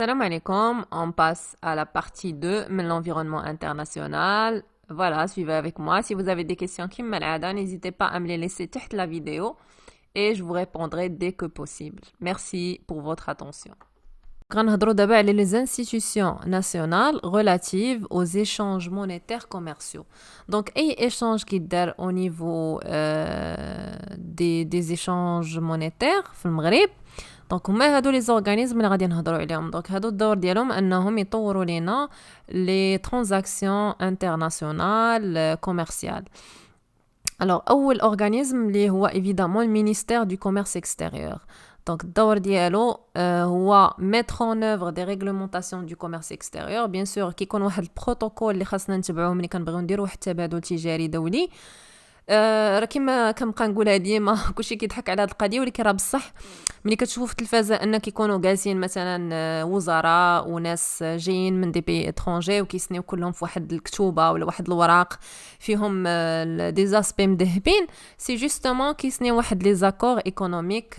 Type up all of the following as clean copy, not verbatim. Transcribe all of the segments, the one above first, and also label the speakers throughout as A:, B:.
A: Salam alaikum, on passe à la partie 2 de l'environnement international. Voilà, suivez avec moi. Si vous avez des questions qui m'aident, n'hésitez pas à me les laisser sous la vidéo et je vous répondrai dès que possible. Merci pour votre attention. غنهضروا دابا على les institutions nationales relatives aux échanges monétaires commerciaux. Donc, أي échange qui دار au niveau des échanges monétaires في المغرب. دونك هما هادو لي زورغانيزم اللي غادي نهضروا عليهم. دونك هادو الدور ديالهم انهم يطوروا لينا لي ترانزاكسيون انترناسيونال كوميرسيال. Alors, اول اورغانيزم اللي هو évidemment le ministère du commerce extérieur. Donc, الدور ديالو هو mettre en œuvre des réglementations du commerce extérieur. Bien sûr, كيكون واحد البروتوكول اللي خاصنا نتبعوه ملي كنبغيو نديرو واحد التبادل تجاري دولي. راه كيما كنبقى نقولها ديما كلشي كيضحك على هاد القضيه، ولكن راه بصح ملي كتشوفوا في التلفازه ان كيكونوا جالسين مثلا وزراء وناس جايين من دي بي اترونجي وكيسنيو كلهم في واحد الكتوبه ولا واحد الوراق فيهم دي زاسبي مذهبين، سي جوستومون كيسنيو واحد لي زاكور ايكونوميك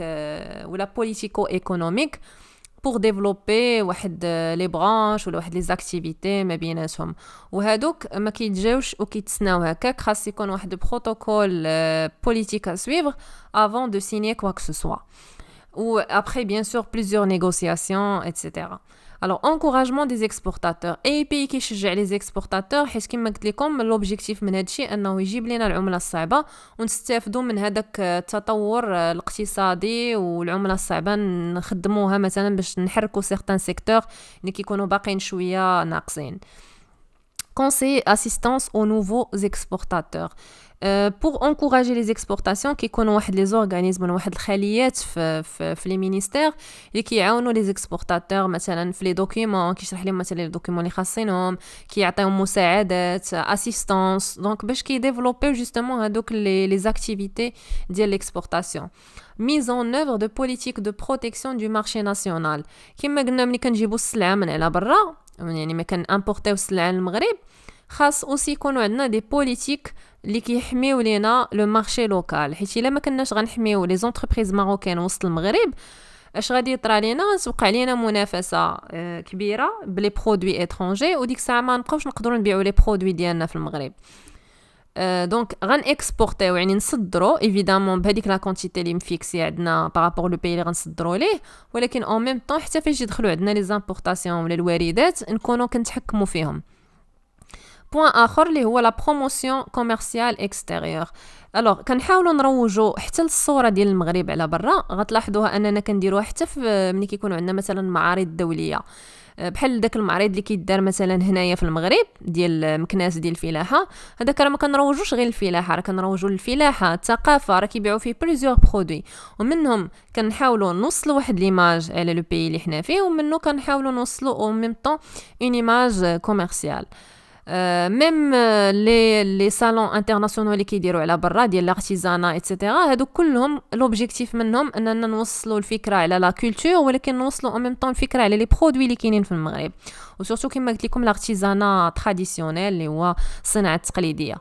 A: ولا بوليتيكو ايكونوميك pour développer واحد لي برانش ولا واحد لي زاكتيفيتي ما بيناتهم، وهادوك ما كيتجاوش وكيتسناو هكاك. خاص يكون واحد بروتوكول بوليتيك à suivre avant de signer quoi que ce soit, ou après bien sûr plusieurs négociations etc. Alors, encouragement des exportateurs. اي بي كيشجع لي زيكسبورتاتور حيت كما قلت لكم لوبجيكتيف من هادشي انه يجيب لنا العمله الصعبه ونستافدوا من هذاك التطور الاقتصادي والعمله الصعبه نخدموها مثلا باش نحركوا سيغتان سيكتور اللي كيكونوا باقيين شويه ناقصين. Conseil assistance aux nouveaux exportateurs. Pour encourager les exportations كيكونوا واحد لي زورغانيزم واحد الخليات في لي مينيستير اللي كيعاونوا لي زيكسبورتاتور مثلا في لي دوكيومون، كيشرح لهم مثلا لي دوكيومون اللي خاصينهم، كيعطيهم مساعدات اسيستانس، دونك باش كيديفلوبيو جوستومون هذوك لي زاكتيفيتي ديال ليكسبورتاسيون. mise en œuvre de politique de protection du marché national. كما قلنا ملي كنجيبوا السلعه من على برا، يعني ما كان امبورتيو السلعه للمغرب، خاص اوسي يكونوا عندنا دي بوليتيك اللي كيحميو لينا لو مارشي لوكال، حيت الا ما كناش غنحميو لي زونتربريز ماروكان وسط المغرب اش غادي يطرى لينا؟ غتوقع لينا منافسه كبيره بلي برودوي اترونجي، وديك الساعه ما نبقاوش نقدروا نبيعوا لي برودوي ديالنا في المغرب. دونك غن اكسبورتيو يعني نصدروا ايفيدامون بهذيك لا كونتيتي اللي مفيكسي عندنا بارابور لو بي اللي غنصدروا ليه، ولكن اون ميم طون حتى فاش يدخلوا عندنا لي زامبورطاسيون ولا الواردات نكونوا كنتحكموا فيهم. بوين اخر اللي هو لا بروموسيون كوميرسيال اكستيريور. الوغ كنحاولوا نروجوا حتى للصوره ديال المغرب على برا، غتلاحظوها اننا كنديروها حتى ملي كيكونوا عندنا مثلا معارض دوليه، بحال داك المعرض اللي كيدار مثلا هنايا في المغرب ديال مكناس ديال الفلاحه، هذاك راه ما كنروجوش غير الفلاحه، راه كنروجوا للفلاحه، الثقافه، راه كيبيعوا فيه بليزيور برودوي، ومنهم كنحاولوا نوصلوا واحد ليماج على لو بي اللي حنا فيه، ومنه كنحاولوا نوصلوا او ميم طون اون ايماج كوميرسيال. ميم لي صالون انترناسيونال اللي كيديروا على برا ديال الارتيزانا ايتترا، هادو كلهم لوبجيكتيف منهم اننا نوصلوا الفكره على لا كولتور، ولكن نوصلوا ان ميم طون الفكره على لي برودوي اللي كاينين في المغرب، وسورتو كما قلت لكم الارتيزانا تراديسيونيل اللي هو الصناعه التقليديه.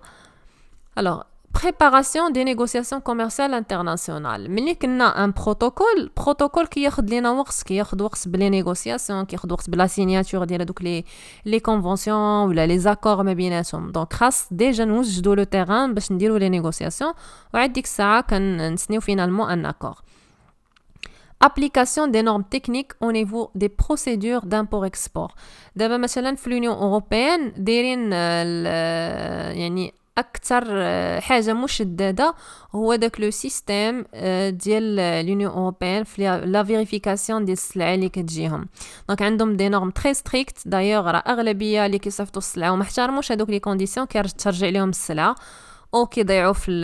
A: الوغ préparation des négociations commerciales internationales. ملي كنا ان بروتوكول كياخد لينا وقت، كياخد وقت بلي نيغوسياسيون، كياخد وقت بلا سيناتور ديال دوك لي كونفونسيون ولا لي زاكور ما بيناتهم. دونك خاص ديجا نوجدوا لو تيران باش نديروا لي نيغوسياسيون، وعاد ديك الساعه كنسنيو فينالمون ان اكور. Application des normes techniques au niveau des procédures d'import-export. دابا مثلا في l'Union européenne دايرين يعني اكثر حاجه مشدده هو داك لو سيستيم ديال لونيون اوروبيان في لا فيريفيكاسيون ديال السلعه اللي كتجيهم. دونك عندهم دي نورم تري ستريكت، دايوغ راه اغلبيه اللي كيصيفطوا السلعه وما احترموش هذوك لي كونديسيون كترجع لهم السلعه او كيضيعوا في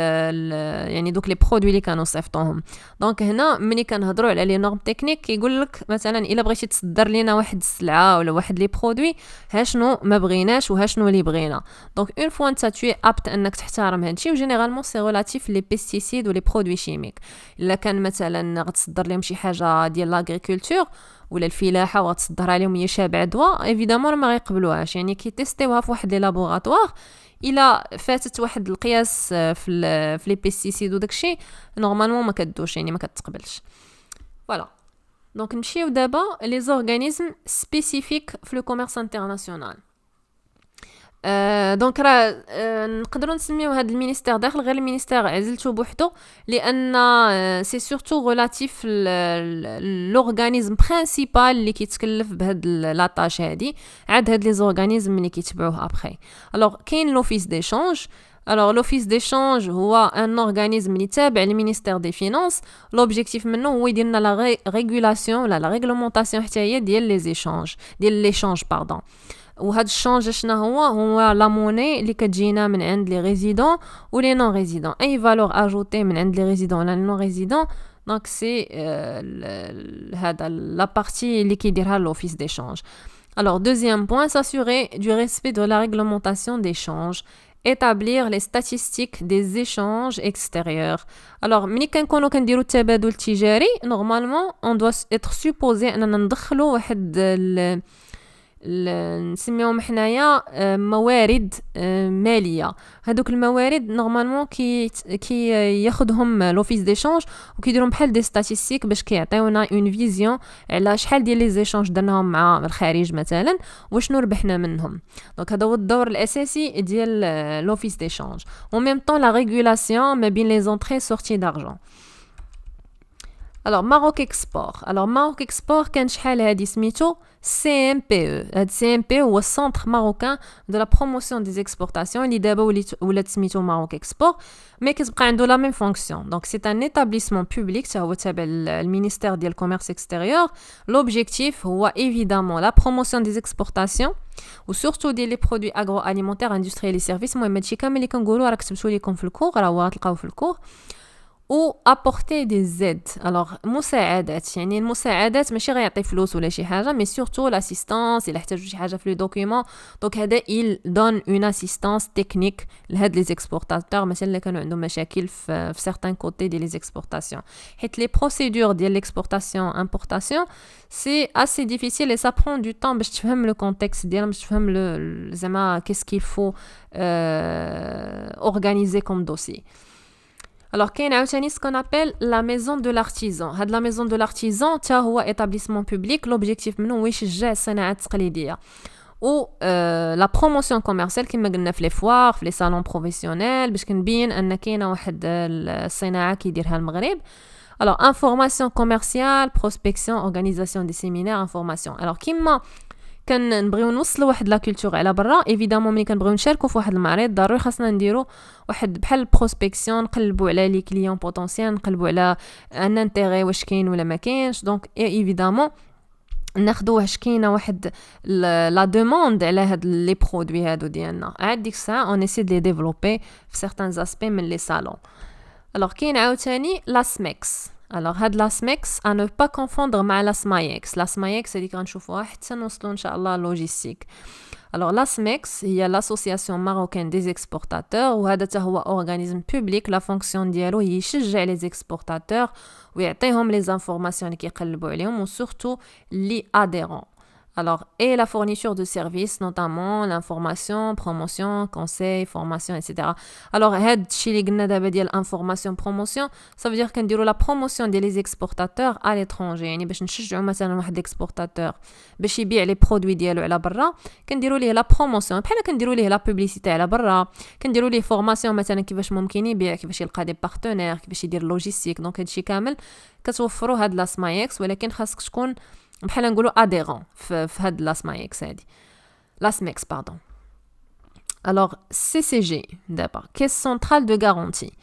A: يعني دوك لي برودوي اللي كانوا صيفطوهم. دونك هنا ملي كنهضروا على لي نورم تكنيك كيقول لك مثلا الا بغيتي تصدر لينا واحد السلعه ولا واحد لي برودوي، ها شنو ما بغيناش وها شنو اللي بغينا. دونك اون فوا انت توي ابت انك تحترم هادشي، وجينيرالمون سي ريلاتيف لي بيستيسيد ولي برودوي شيميك. الا كان مثلا غتصدر لهم شي حاجه ديال لاغريكولتور ولا الفلاحه وغتصدر عليهم هي شابعه دواء، ايفيدامون ما غيقبلوهاش، يعني كيتيستيوها في واحد لي لابوغاتوار، الا فاتت واحد القياس في لي بيستيسيد وداكشي نورمالمون ما كدوش، يعني ما كتقبلش. فوالا دونك نمشيو دابا لي زورغانيزم سبيسيفيك في لو كوميرس انترناسيونال. دونك راه نقدروا نسميو هذا المينيستير داخل غير المينيستير عزلتو بوحدو لان سي سورتو ريلاتيف لورغانيزم برينسيبال اللي كيتكلف بهاد لاطاش هادي عاد هاد لي زورغانيزم اللي كيتبعوه ابخي. الوغ كاين لوفيس ديشانج. Alors, l'Office d'échange هو un organisme اللي تابع للمينيستير دي فينانس. l'objectif منه هو يدير لنا لا ريغولاسيون ولا لا ريغلومونطاسيون حتى هي ديال لي زيشانج ديال ليشانج باردون. وهذا الشانج شنو هو لا موني اللي كتجينا من عند لي ريزيدون و لي نون ريزيدون. اي فالور اجوتي من عند لي ريزيدون ولا لي نون ريزيدون دونك سي هذا لا بارتي اللي كيديرها l'Office d'échange. Alors, deuxième point, s'assurer du respect de la réglementation d'échange. Établir les statistiques des échanges extérieurs. Alors, ملي كنكونوا كنديروا التبادل التجاري normalement on doit être supposé اننا ندخلوا واحد نسميهم حنايا موارد ماليه. هذوك الموارد نورمالمون كي ياخذهم لوفيس ديشانج وكيديرهم بحال دي ستاتستيك باش كيعطيونا اون فيزيون على شحال ديال لي زيشانج درناهم مع الخارج مثلا وشنو ربحنا منهم. دونك هذا هو الدور الاساسي ديال لوفيس ديشانج و ميم طون لا ريغولاسيون ما بين لي زونطري سورتي دارجون. Alors Maroc Export. Alors Maroc Export كان شحال هادي سميتو CMPE. هاد CMPE هو Centre Marocain de la Promotion des Exportations اللي دابا ولات سميتو Maroc Export مي كتبقى عنده لا ميم فونكسيون. دونك سي ان établissement public تا هو تابع المينيستير ديال الكوميرس اكستيريور. l'objectif هو évidemment la promotion des exportations و سورتو ديال لي برودوي اغرو اليمونتير اندستريال لي سيرفيس. المهم هادشي كامل اللي كنقولوا راه كتبتو ليكم في الكور راه تلقاو في الكور. ou apporter des aides. Alors مساعدات يعني المساعدات ماشي غيعطي فلوس ولا شي حاجه مي سورتو لاسيستانس الا احتاجوا شي حاجه في لو دوكيومون. دونك هذا il donne une assistance technique لهاد لي زيكسبورتاتور مثلا اللي كانوا عندهم مشاكل في سيغتان كوتي ديال لي زيكسبورتاسيون حيت لي بروسيدور ديال ليكسبورتاسيون امبورطاسيون سي assez difficile et ça prend du temps باش تفهم لو كونتكست ديالهم باش تفهم زعما qu'est-ce qu'il faut organiser comme dossier. Alors, كاين عاوتاني ce qu'on appelle la maison de l'artisan. هاد la maison de l'artisan تا هو établissement public. l'objectif منه هو يشجع الصناعات التقليديه و لا بروموسيون كوميرسيال كما قلنا في لي فوار في لي صالون بروفيسيونيل باش كنبين ان كاينه واحد الصناعه كيديرها المغرب. Alors, information commerciale, prospection, organisation des séminaires, information. Alors, كيما كنبغيو نوصلوا واحد لا كولتور على برا ايفيدامون ملي كنبغيو نشاركوا في واحد المعرض ضروري خاصنا نديروا واحد بحال البروسبكسيون نقلبوا على لي كليون بوتونسيال نقلبوا على ان انتيغي واش كاين ولا ما كاينش. دونك ايفيدامون ناخذوا واش كاينه واحد لا دوموند على هاد لي برودوي هادو ديالنا عاد ديك الساعه اون اسي دي ديفلوبي في سيغتان اسبي من لي صالون. الوغ كاين عاوتاني لا سميكس. Alors هاد لا سميكس à ne pas confondre مع لا سمايكس. لا سمايكس اللي كنشوفوها حتى نوصلوا ان شاء الله لوجيستيك. Alors la SMEX هي l'association marocaine des exportateurs وهذا تا هو organisme public. لا فونكسيون ديالو هي يشجع لي زيكسبورتاتور ويعطيهم لي زانفورماسيون اللي كيقلبوا عليهم وسورتو لي اديرون. Alors, et la fourniture de services, notamment l'information, promotion, conseil, formation, etc. Alors, هاد الشيء اللي قلنا دابا ديال information, promotion, ça veut dire كنديروا la promotion ديال les exportateurs à l'étranger. يعني باش نشجعوا مثلا واحد l'exportateur باش يبيع لي برودوي ديالو على برا كنديروا ليه لا بروموسيون بحال كنديروا ليه لا بوبليسيتي على برا كنديروا ليه فورماسيون مثلا كيفاش ممكن يبيع كيفاش يلقى دي بارتنير كيفاش يدير لوجيستيك. دونك هادشي كامل كتوفروا هاد لا سمايكس ولكن خاصك تكون بحال نقولوا اديرون في هاد لا سمايكس هادي لا سميكس باردون. Alors CCG d'abord caisse centrale de garantie.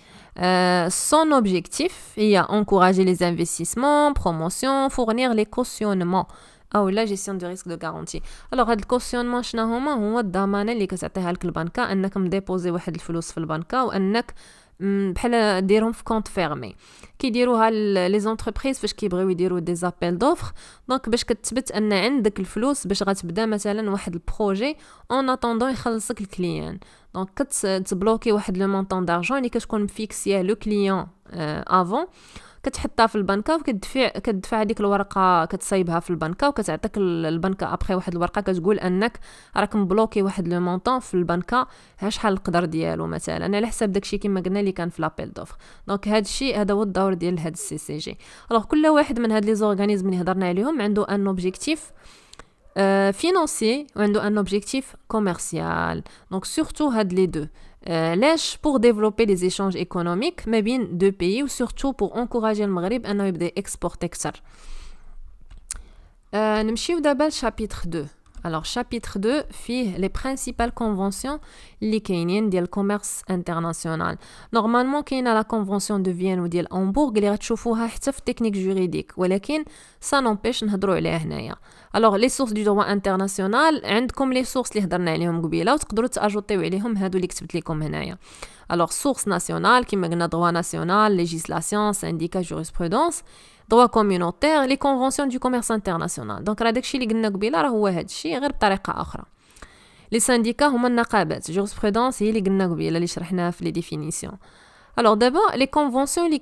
A: Son objectif est encourager les investissements, promotion, fournir les cautionnements او لا جيستيون دو ريسك دو غارونتي. الوغ هاد الكوسيونمون شنو هما هو الضمانه اللي كتعطيها لك البنكه انك مديبوزي واحد الفلوس في البنكه وانك بحال ديرهم في كونط فيرمي. كيديروها لي زونتربريز فاش كيبغيو يديروا دي زابيل دوفر. دونك باش كتثبت ان عندك الفلوس باش غتبدا مثلا واحد البروجي اون اتوندون يخلصك الكليان. دونك كتبلوكي واحد لو مونطون دارجون اللي كتكون مفيكسيه لو كليان افون كتحطها في البنكه كتدفع هذيك الورقه كتصايبها في البنكه وكتعطيك البنكه ابخي واحد الورقه كتقول انك راك مبلوكي واحد لو مونطون في البنكه ها شحال القدر ديالو مثلا على حساب داكشي كما قلنا اللي كان في لابيل دوفر. دونك هذا الشيء هذا هو الدور ديال هاد السي سي جي. الوغ كل واحد من هاد لي زورغانيزم اللي هضرنا عليهم عنده ان اوبجيكتيف financier ou un objectif commercial. Donc surtout les deux. Pour développer les échanges économiques mais bien deux pays ou surtout pour encourager le Maghreb à exporter أكثر. نمشيو دابا chapitre 2. Alors chapitre 2 فيه les principales conventions اللي كاينين ديال الكوميرس انترناسيونال. نورمالمون كاينه لا كونفونسيون دو فيين وديال امبورغ اللي غتشوفوها حتى في التكنيك جوريديك ولكن سا نومبيش نهضروا عليها هنايا. الوغ لي سورس دو دروا انترناسيونال عندكم لي سورس اللي هضرنا عليهم قبيله وتقدروا تاجوتيو عليهم هادو اللي كتبت لكم هنايا. الوغ سورس ناسيونال كيما قلنا دروا ناسيونال ليجيسلاسيون سانديكا جوريسبرودونس droit communautaire les conventions du commerce international. Donc راه داكشي اللي قلنا قبيله راه هو هادشي غير بطريقه اخرى. لي سانديكا هما النقابات جوريسبرودونس هي اللي قلنا قبيله اللي شرحناها في لي ديفينيسيون. Alors d'abord les conventions اللي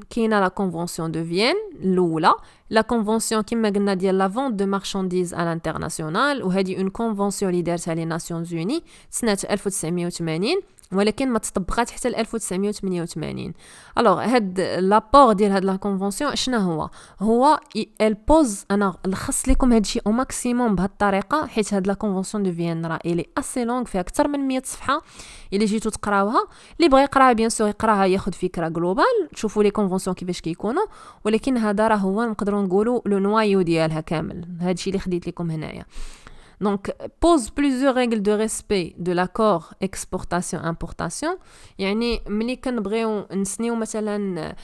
A: كاينه لا كونفونسيون دو فيين الاولى لا كونفونسيون كيما قلنا ديال لا فونت دو مارشانديز على الانترناسيونال وهذه اون كونفونسيون اللي دارتها لي ناسيونز اوني سنه 1980 ولكن ما تطبقات حتى ل 1988. الوغ هاد لابور ديال هاد لا كونفونسيون شنو هو البوز انا نلخص لكم هادشي او ماكسيموم بهاد الطريقه حيت هاد لا كونفونسيون دو فيين راه الي اسي لونغ فيها اكثر من 100 صفحه الا جيتو تقراوها اللي بغى يقراها بيان سور يقراها ياخذ فكره جلوبال تشوفوا لي كونفونسيون كيفاش كيكونوا ولكن هذا راه هو نقدروا نقولوا لو نوايو ديالها كامل هادشي اللي خديت لكم هنايا. Donc, pose plusieurs règles de respect de l'accord exportation-importation. يعني ملي كنبغيو نسنيو مثلا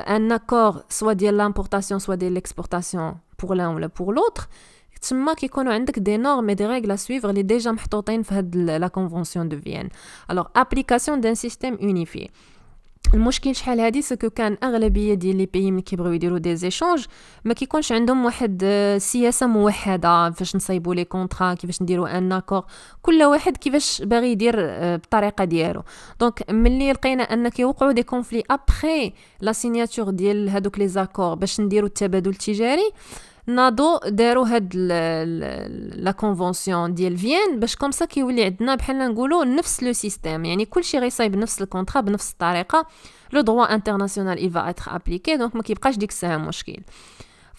A: un accord soit ديال l'importation soit ديال l'exportation pour l'un ou pour l'autre تما كيكونوا عندك دي نورم اي دي ريغل ا سويفر اللي ديجا محطوطين في هاد لا كونفونسيون دو فيين. alors application d'un système unifié. المشكل شحال هادي سكو كان اغلبيه ديال لي بيي ملي كيبغيو يديروا دي زيشونج ما كيكونش عندهم واحد سياسه موحده فاش نصايبوا لي كونطرا كيفاش نديروا ان اكور كل واحد كيفاش باغي يدير بالطريقه ديالو. دونك ملي لقينا ان كيوقعوا دي كونفلي ابري لا سيناتور ديال هادوك لي زاكور باش نديروا التبادل التجاري ناضو داروا هاد لا كونفونسيون ديال فيين باش كومسا كيولي عندنا بحال نقولوا نفس لو سيستيم يعني كلشي غيصايب نفس الكونطرا بنفس الطريقه لو دروا انترناسيونال il va être appliqué دونك ما كيبقاش ديك الساعه مشكل.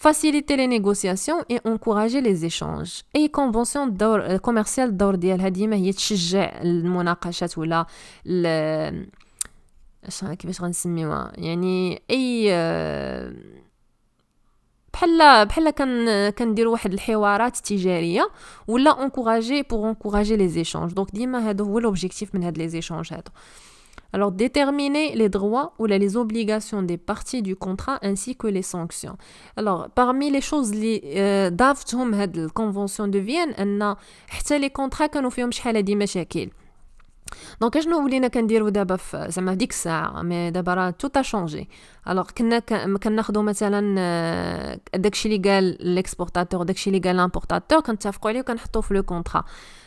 A: faciliter les négociations et encourager les échanges. اي كونفونسيون الدور كوميرسيال الدور ديالها ديما هي تشجع المناقشات ولا كيفاش غنسميوها يعني اي بحال كنديروا واحد الحوارات تجاريه ولا انكوراجي بور انكوراجي لي زيشانج. دونك ديما هذا هو لوبجيكتيف من هاد لي زيشانج هادو. Alors déterminer les droits ou les obligations des parties du contrat ainsi que les sanctions. Alors parmi les choses اللي ضافتهم هاد الكونفونسيون دو فيين ان حتى لي كونطرا كانوا فيهم شحال هادي مشاكل. دونك شنو ولينا كنديروا دابا زعما ديك الساعه مي دابا راه تو تا شونجي. الوغ كناخذوا مثلا داكشي اللي قال ليكسبورتاتور داكشي اللي قال لامبورتاتور كنتفقوا عليه وكنحطوه في لو كونطرا.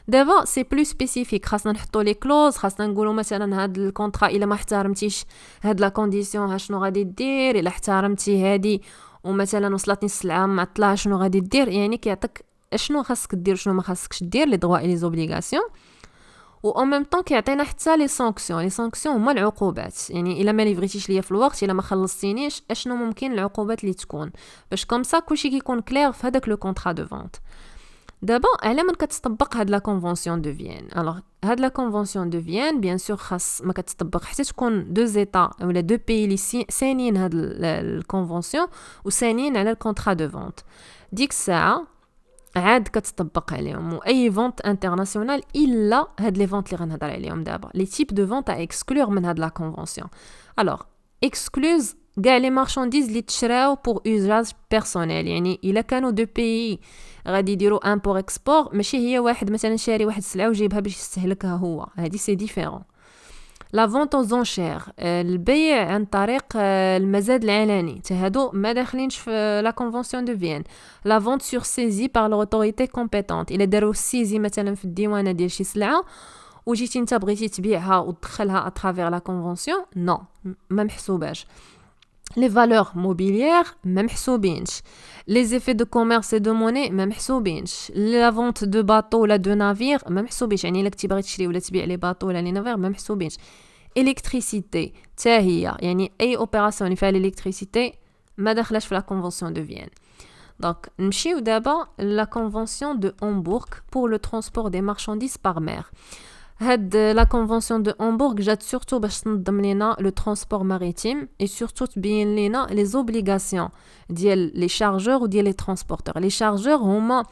A: دابا سي بلو سبيسيفيك خاصنا نحطوا لي كلوز خاصنا نقولوا مثلا هاد الكونطرا الا ما احترمتيش هاد لا كونديسيون ها شنو غادي دير الا احترمتي هادي ومثلا وصلتني السلعه معطله شنو غادي دير يعني كيعطيك شنو خاصك دير شنو ما خاصكش دير لي دروا اي لي زوبليغاسيون و en même temps كيعطينا حتى لي سانكسيون هما العقوبات يعني الا ما ليفريتيش ليا في الوقت الا ما خلصتينيش اشنو ممكن العقوبات اللي تكون باش كومسا كلشي كيكون كلير في هذاك لو كونطرا دو فونت. دابا على من كتطبق هاد لا كونفونسيون دو فيين. الوغ هاد لا كونفونسيون دو فيين بيان سور خاص ما كتطبق حتى تكون دو زيتا ولا دو بيي اللي سانين هاد الكونفونسيون وسانين على الكونطرا دو فونت ديك الساعه عاد كتطبق عليهم واي فونت انترناسيونال الا هاد لي فونت اللي غنهضر عليهم دابا لي تيب دو فونت ا اكسكلور من هاد لا كونفونسيون. الوغ اكسكلوز كاع لي مارشانديز اللي تشراو بور اوزاج بيرسونيل يعني الا كانوا دو بيي غادي يديروا امبور اكسبور ماشي هي واحد مثلا شاري واحد السلعه وجايبها باش يستهلكها هو هادي سي ديفيرون. لا فونت aux enchères البيع عن طريق المزاد العلني هادو ما داخلينش في لا كونفونسيون دو فيين. لا فونت سور سيزي بار لوتوريتي كومبيتونت الا داروا سيزي مثلا في الديوانه ديال شي سلعه وجيتي انت بغيتي تبيعها وتدخلها اترافير لا كونفونسيون نو ما محسوباش. Les valeurs mobilières ما محسوبينش. Les effets de commerce et de monnaie ما محسوبينش. La vente de bateaux ولا de navires ما محسوبينش. يعني الا كنتي باغي تشري ولا تبيع لي باطو ولا لي نافير ما محسوبينش. Électricité تا هي يعني اي اوبيراسيون اللي فيها l'électricité ما داخلاش في la convention de Vienne. Donc نمشيو دابا la convention de Hambourg pour le transport des marchandises par mer. هاد لا كونفونسيون دو هامبورغ جات سورتو باش تنظم لينا لو ترونسبور ماريتيم اي سورتو تبين لينا لي زوبليغاسيون ديال لي شارجور وديال لي ترونسبورتور. لي شارجور هما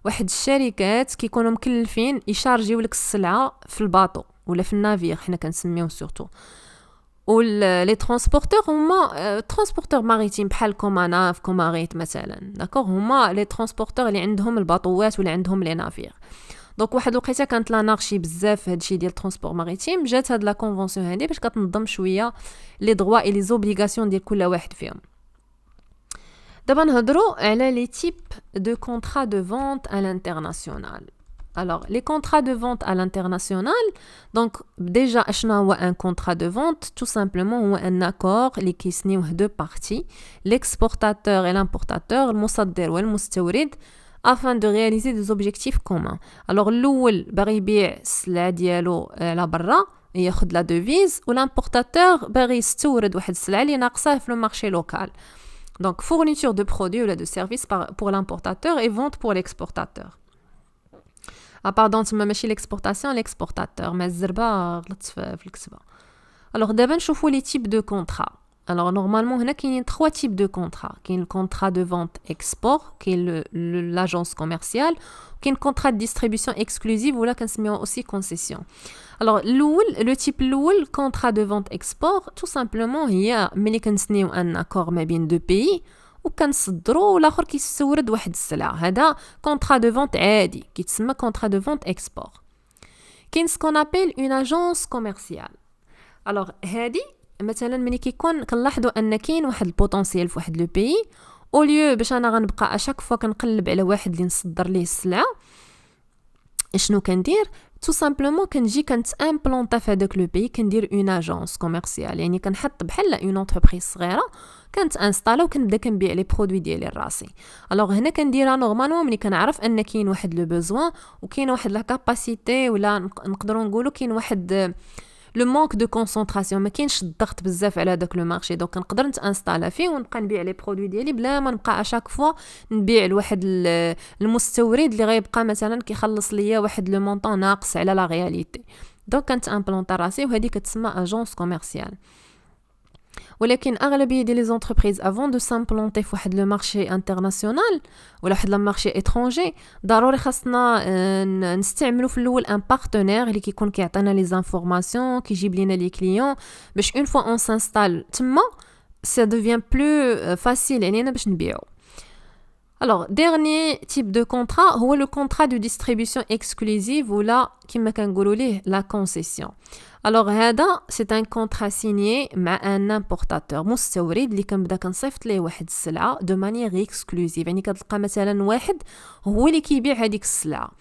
A: واحد الشركات كيكونوا مكلفين يشارجيو لك السلعه في الباطو ولا في النافير حنا كنسميوه سورتو. و لي ترونسبورتور هما ترونسبورتور ماريتيم بحال كوماناف كوماريت مثلا داكوغ هما لي ترونسبورتور اللي عندهم الباطوات ولا عندهم لي نافير. دونك واحد الوقيته كانت لانارشي بزاف هادشي ديال الترونسبور ماريتيم جات هاد لا كونفونسيون هادي باش كتنظم شويه لي دروا اي لي زوبليغاسيون ديال كل واحد فيهم. دابا نهضروا على لي تيب دو كونطرا دو فونت ا لانترناسيونال. Alors, les contrats de vente à l'international, donc déjà, هو un contrat de vente, tout simplement, هو un accord اللي كيسنيوه deux parties, l'exportateur et l'importateur, المصدر والمستورد, afin de réaliser des objectifs communs. Alors, الأول باغي يبيع السلعة ديالو على برا ياخد لا devise, و l'importateur باغي يستورد واحد السلعة اللي ناقصاه في le marché local. Donc, fourniture de produits ou de services pour l'importateur et vente pour l'exportateur. pardon تما ماشي l'exportation l'exportateur ما الزربه غلطت في الكتابه. alors دابا نشوفوا لي تيب دو كونطرا. alors normalement هنا كاينين 3 تيب دو كونطرا. كاين الكونطرا دو فونت اكسبور كاين لاجونس كوميرسيال كاين كونطرا دو ديستريبيسيون اكسكلوزيف ولا كنسميوه اوسي كونسيسيون. alors الاول لو تيب الاول كونطرا دو فونت اكسبور تو سامبلومون هي ملي كنسنيو ان اكور ما بين دو بيي وكنصدروا والاخر كيستورد واحد السلعه. هذا كونطرا دو فونت عادي كيتسمى كونطرا دو فونت اكسبور. كاين سكون ابيل اون اجونس كوميرسيال. الوغ هادي مثلا ملي كيكون كنلاحظوا ان كاين واحد البوتونسيال في واحد لو بيي او ليو باش انا غنبقى اشاك فوا كنقلب على واحد اللي نصدر ليه السلعه شنو كندير tout simplement كنجي امبلونطا في هذاك لو بي كندير اون اجونس كوميرسيال يعني كنحط بحال اون انتربريز صغيره انستالا وكنبدا كنبيع لي برودوي ديالي راسي. الوغ هنا كنديرها نورمالمون ملي كنعرف ان كاين واحد لو بوزوان وكاين واحد لا كاباسيتي ولا نقدروا نقولوا كاين واحد لو مانك دو كونسونطراسيون ما كاينش الضغط بزاف على داك لو مارشي. دونك كنقدر نتانستالا فيه ونبقى نبيع لي برودوي ديالي بلا ما نبقى اشاك فوا نبيع لواحد المستورد اللي غيبقى مثلا كيخلص ليا واحد لو مونطون ناقص على لا رياليتي. دونك كنت امبلونطا راسي وهذه كتسمى اجونس كوميرسيال. ولكن اغلبيه ديال لي زونتربريز افون دو سامبلونطي في واحد لو مارشي انترناسيونال ولا واحد لو مارشي اترونجي ضروري خاصنا نستعملوا في الاول ان بارتنير اللي كيكون كيعطينا لي زانفورماسيون كيجيب لينا لي كليون باش اون فوا اون سانستال تما سا دوفيان بلو فاسيل علينا باش نبيعو. Alors, dernier type de contrat, هو le contrat de distribution exclusive ou là, كما كنقولوا ليه la concession. Alors, هذا c'est un contrat signé مع un importateur مستورد اللي كنبدا كنصيفط ليه واحد السلعة de manière exclusive. يعني كتلقى مثلا واحد هو اللي كيبيع هذيك السلعة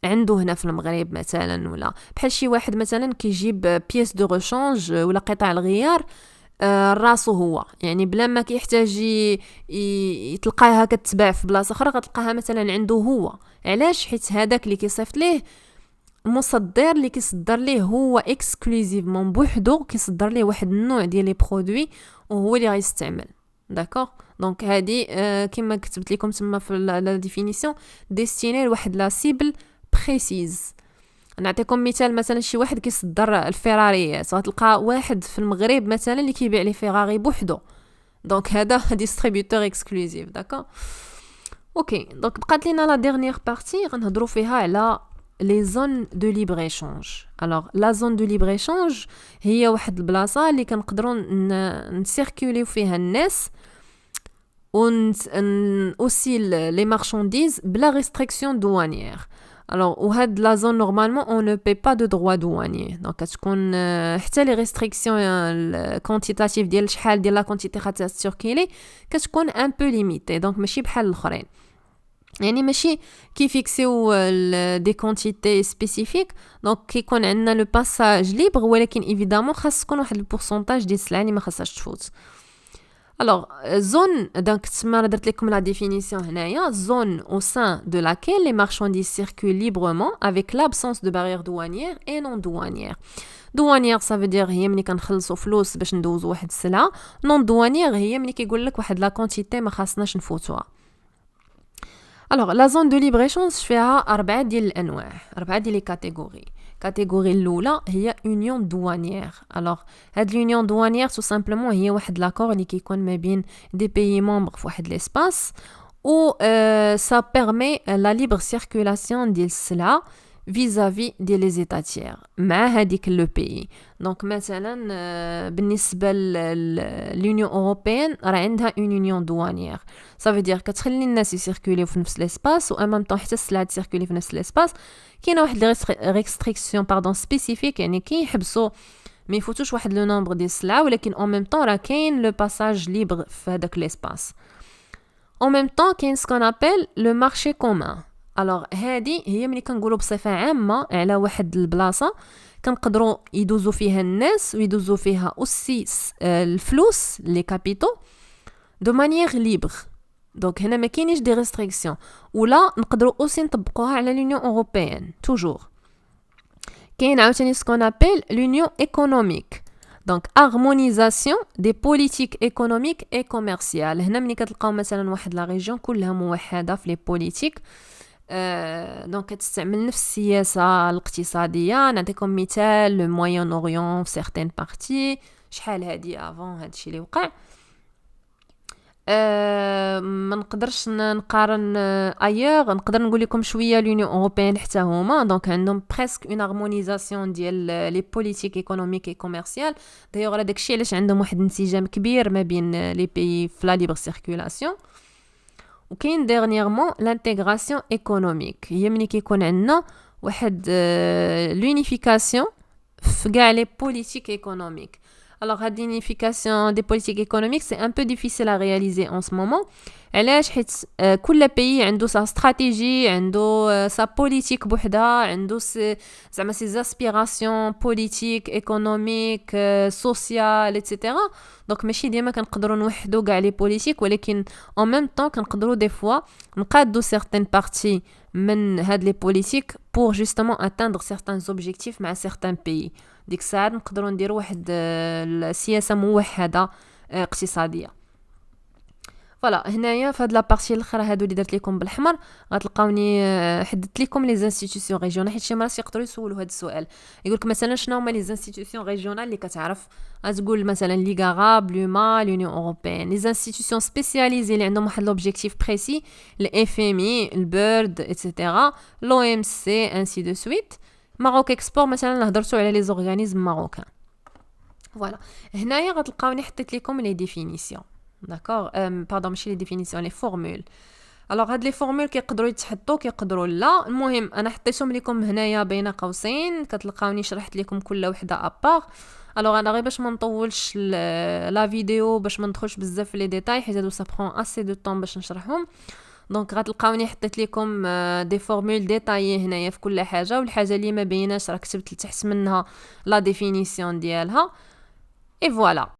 A: عنده هنا في المغرب مثلا ولا بحال شي واحد مثلا كيجيب بيس دو ريشانج ولا قطع الغيار راسو هو يعني بلا ما كيحتاج يتلقاها كتباع في بلاصه اخرى غتلقاها مثلا عنده هو. علاش؟ حيت هذاك اللي كيصيفط ليه المصدر اللي كيصدر ليه هو اكسكلوزيفمون بوحدو كيصدر ليه واحد النوع ديال لي برودوي وهو اللي غيستعمل. داكوغ دونك هذه كما كتبت لكم تما في لا ديفينيسيون ديستيني لواحد لا سيبل بريسيز. نعطيكم مثال مثلا شي واحد كيصدر الفيراريات غتلقى واحد في المغرب مثلا اللي كيبيع لي فيراري بوحدو دونك هذا ديستريبيوتور اكسكلوزيف. داكوغ اوكي دونك بقات لينا لا ديرنيير بارتي غنهضروا فيها على لي زون دو ليبر ايشانج. الوغ لا زون دو ليبر ايشانج هي واحد البلاصه اللي كنقدروا نسيركوليو فيها الناس اوسي لي مارشانديز بلا ريستريكسيون دوانيير. Alors, وهاد لا زون نورمالمون on ne paie pas de droits douaniers. donc كتكون حتى لي ريستريكسيون الكونتيتاتيف ديال شحال ديال لا كونتيتي خاصها تسيركيلي كتكون ان بو ليميتي دونك ماشي بحال الاخرين. يعني ماشي كي فيكسيو دي كونتيتي سبيسيفيك دونك كيكون عندنا لو باساج ليبر ولكن ايفيدامون خاص تكون واحد البورسونتاج ديال السلعه اللي ما خاصهاش تفوت. Alors, zone, donc, درت لكم la définition هنايا, zone au sein de laquelle les marchandises circulent librement avec l'absence de barrières douanières et non douanières. douanière ça veut dire هي ملي كنخلصوا فلوس باش ندوزوا واحد السلعه. non douanière هي ملي كيقول لك واحد لا كونتيتي ما خاصناش نفوتوها. Alors, la zone de libre-échange فيها 4 ديال الأنواع 4 ديال لي كاتيجوري. كاتيجوري الأولى هي union douanière. Alors, هاد l'union douanière tout simplement هي واحد لاكور اللي كيكون ما بين دي pays membres في واحد l'espace و ça permet la libre circulation ديال السلعة vis-à-vis ديال les états tiers مع هذيك لو pays. دونك مثلا بالنسبه لليونيون اوروبيان راه عندها اون يونيون دوانيير ça veut dire كتخلي الناس يسيركوليو في نفس ليسباس و امام طون حتى السلعه تسيركولي في نفس ليسباس. كاينه واحد لي ريستريكسيون باردون سبيسيفيك يعني كيحبسوا ما يفوتوش واحد لو نومبر ديال السلعه ولكن او ميم طون راه كاين لو باساج ليبر في هذاك ليسباس. او ميم طون كاين سكون ابل لو مارشي كومان. الوغ هادي هي ملي كنقولوا بصفه عامه على واحد البلاصه كنقدروا يدوزوا فيها الناس ويدوزوا فيها اوسي الفلوس لي كابيتو دو مانيير ليبر. دونك هنا ما كاينيش دي ريستريكسيون ولا نقدروا اوسي نطبقوها على لونيون اوروبيان توجور. كاين عاوتاني سكون ابل لونيون ايكونوميك دونك هارمونيزاسيون دي بوليتيك ايكونوميك اي كوميرسيال. هنا ملي كتلقاو مثلا واحد لا ريجيون كلها موحده في لي بوليتيك دونك كتستعمل نفس السياسه الاقتصاديه. نعطيكم مثال لو موين اوريون في سيغتين بارتي شحال هادي افون هادشي اللي وقع. ما نقدرش نقارن ايور. نقدر نقول لكم شويه لونيون اوروبيان حتى هما دونك عندهم بريسك اون هارمونيزاسيون ديال لي بوليتيك ايكونوميك اي كوميرسيال. دايوغ داكشي علاش عندهم واحد الانسجام كبير ما بين لي بيي في لا ليبر سيركولاسيون. وكاين ديرنييرمون لانتيغراسيون ايكونوميك هي ملي كيكون عندنا واحد لونيفيكاسيون في كاع لي بوليتيك ايكونوميك. Alors, la unification des politiques économiques, c'est un peu difficile à réaliser en ce moment. علاش حيت كل pays عنده sa stratégie عنده sa politique بوحدها عنده زعما ses aspirations politiques économiques sociales etc. donc ماشي ديما كنقدروا نوحدوا كاع لي بوليتيك ولكن en même temps كنقدروا des fois نقادوا certaines parties من هاد لي بوليتيك pour justement atteindre certains objectifs مع certains pays. ديك الساعه نقدروا نديروا واحد السياسه موحده اقتصاديه. فوالا هنايا في هاد لابارتي الاخرى هادو اللي درت لكم بالحمر غتلقاوني حددت لكم لي انستيتيوشن ريجيونال حيت شي مرات يقدروا يسولوا هاد السؤال يقول لك مثلا شنو هما لي انستيتيوشن ريجيونال اللي كتعرف غتقول مثلا ليغا غاب لوما لونيون اوروبيان. لي انستيتيوشن سبيسياليزي اللي عندهم واحد لوبجيكتيف بريسي الاف ام اي البيرد ايتترا لو ام سي انسي دو سويت. ماروك اكسبور مثلا هضرتوا على لي زورغانيزم ماروكان. فوالا هنايا غتلقاوني حطيت لكم لي ديفينيسيون داكور باردون ماشي لي ديفينيسيون لي فورمول. الوغ هاد لي فورمول كيقدروا يتحطوا كيقدروا لا. المهم انا حطيتهم لكم هنايا بين قوسين كتلقاوني شرحت لكم كل وحده ابار. الوغ انا غير باش ما نطولش لا فيديو باش ما ندخلش بزاف في لي ديتاي حيت هادو سا برون اسي دو طون باش نشرحهم. دونك غتلقاوني حطيت لكم دي فورمول ديتايي هنايا في كل حاجه والحاجه اللي ما بيناش راه كتبت لتحت منها لا ديفينيسيون ديالها اي فوالا.